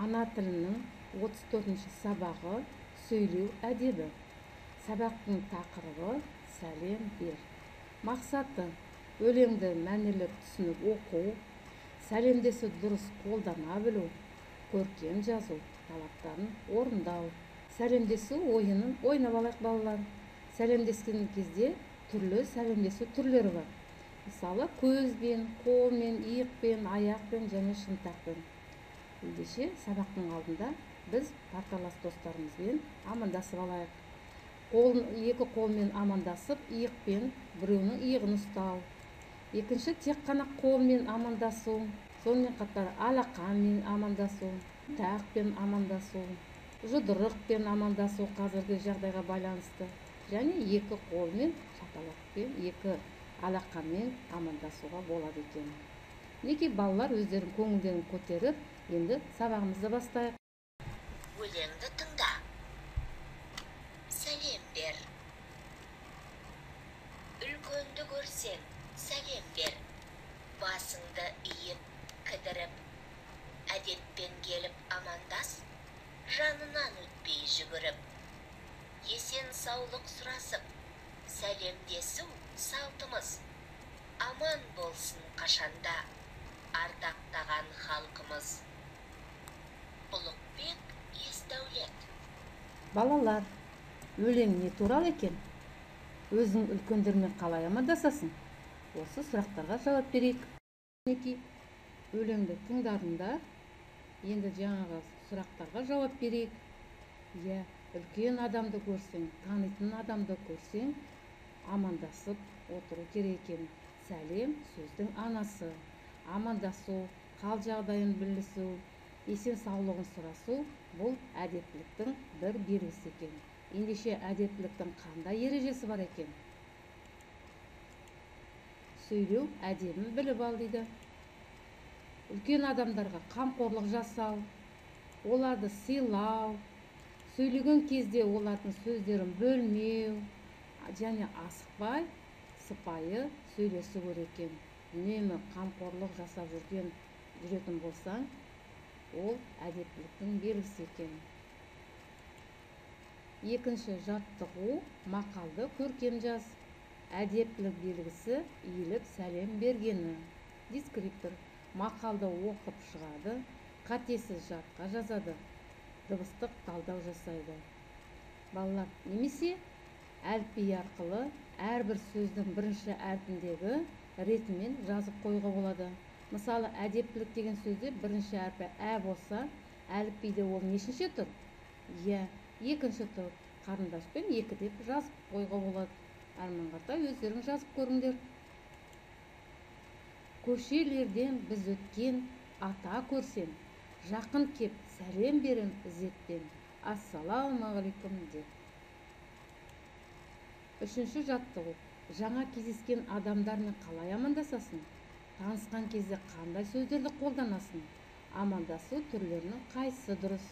Ана тілінің 34-ші сабағы сөйлеу әдебі. Сабақтың тақырыбы сәлем бер. Мақсаты өлеңді мәнерлеп түсініп оқу, сәлемдесу дұрыс қолдана білу, көркем жазу талаптарын орындау. Сәлемдесу ойынын ойнап алайық балалар. Сәлемдескен кезде түрлі сәлемдесу түрлері бар. Мысалы, көзбен, қолмен, иықпен, аяқпен және шынтақпен. Ендеше сабақтың алдында біз парталас достарымызбен амандасып алайық. Екі қолмен амандасып, иықпен біреуінің иығын ұстау. Екінші тек қана қолмен амандасу, сонымен қатар алақанмен амандасу, тақпен амандасу, жұдырықпен амандасу қазіргі жағдайға байланысты. Және екі қолмен, шапалақпен, екі алақанмен амандасуға болады екен. Неке балалар өздерінің көңілдерін көтеріп, енді сабағымызды бастайық. Өлеңді тыңда. Сәлем бер. Үлкенді көрсең, сәлем бер. Басыңды иіп, кідіріп, әдетпен келіп амандас, жанынан өтпей жүгіріп. Есен саулық сұрасып, сәлемдесу салтымыз. Аман болсын қашанда, ардақтаған халқымыз. Ұлықбек Есдәулет. Балалар, өлең не туралы екен? Өзің үлкендермен қалай амандасасың? Осы сұрақтарға жауап берейік. Өлеңді тыңдарыңдар, енді жаңағы сұрақтарға жауап берейік. Үлкен адамды көрсең, танитын адамды көрсең, амандасып отыру керек екен. Сәлем сөздің анасы. Амандасу, қал жағдайын білісу, есен саулығын сұрасу бұл әдептіліктің бір белгісі екен. Ендеше әдептіліктің қандай ережесі бар екен? Сөйлеу әдебін біліп ал дейді. Үлкен адамдарға қамқорлық жасау, оларды сыйлау, сөйлеген кезде олардың сөздерін бөлмеу, және асықпай, сыпайы сөйлесу керек екен. Үнемі қамқорлық жасап жүретін болсаң, ол әдептіліктің белгісі екен. Екінші жаттығу, мақалды көркем жаз. Әдептілік белгісі иіліп сәлем бергені. Дескриптор мақалды оқып шығады, қатесіз жадқа жазады, дыбыстық талдау жасайды. Балалар, немесе әліпби арқылы әрбір сөздің бірінші әрпіндегі ретімен жазып қойға болады. Мысалы, әдептілік деген сөзде бірінші әрпі ә болса, әліпбиде ол нешінші тұр? Екінші тұр. Қарындашпен екі деп жазып қойға болады. Арманғарда өздерің жазып көріңдер. Көшелерден біз өткен ата көрсем, жақын кеп сәлем берін ізетпен, ассалаумағалейкум деп. Үшінші жаттығу, жаңа кездескен адамдармен қалай амандасасың? Танысқан кезде қандай сөздерді қолданасың? Амандасу түрлерінің қайсысы дұрыс?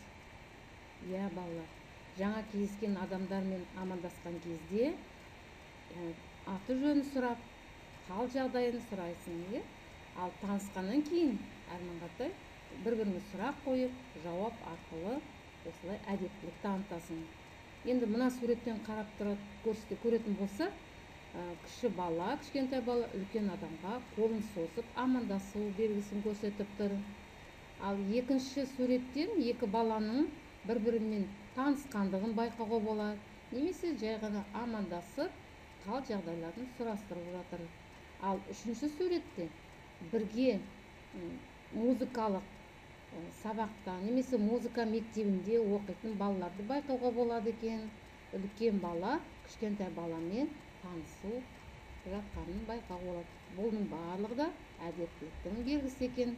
Балалар, жаңа кездескен адамдармен амандасқан кезде аты жөнін сұрап, қал жағдайын сұрайсың. Ал танысқаннан кейін арманғардай бір-біріңе сұрақ қойып, жауап арқылы осылай әдептілік танытасың. Енді мына суреттен қарап көретін болса, кіші бала, кішкентай бала үлкен адамға қолын созып амандасу белгісін көрсетіп тұр. Ал екінші суреттен екі баланың бір-бірімен танысқандығын байқауға болады. Немесе жай ғана амандасып, қал жағдайларын сұрастырып жатыр. Ал үшінші суретте бірге музыкалық сабақта, немесе музыка мектебінде оқитын балаларды байқауға болады екен. Үлкен бала, кішкентай баламен танысу жатқанын байқауға болады. Бұның барлығы да әдептіліктің белгісі екен.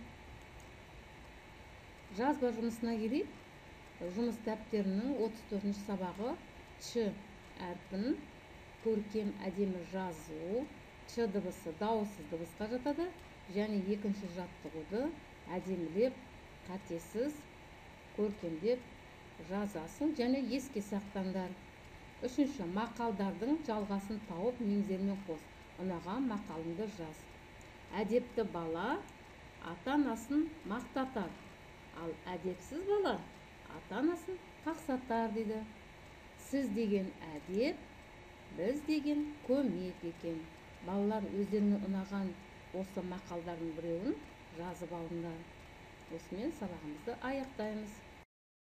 Жазба жұмысына келейік. Жұмыс дәптерінің 34-ші сабағы Ч әрпін көркем әдемі жазу. Ч дыбысы дауыссыз дыбысқа жатады. Және екінші жаттығуды әдемілеп, қатесіз, көркемдеп жазасың және еске сақтаңдар. Үшінші, мақалдардың жалғасын тауып меңзермен қос. Ұнаған мақалыңды жаз. Әдепті бала ата-анасын мақтатар. Ал әдепсіз бала ата-анасын қақсатар дейді. Сіз деген әдеп, біз деген көмек екен. Балалар өздеріне ұнаған осы мақалдардың біреуін жазып алыңдар. Осымен сабағымызды аяқтаймыз.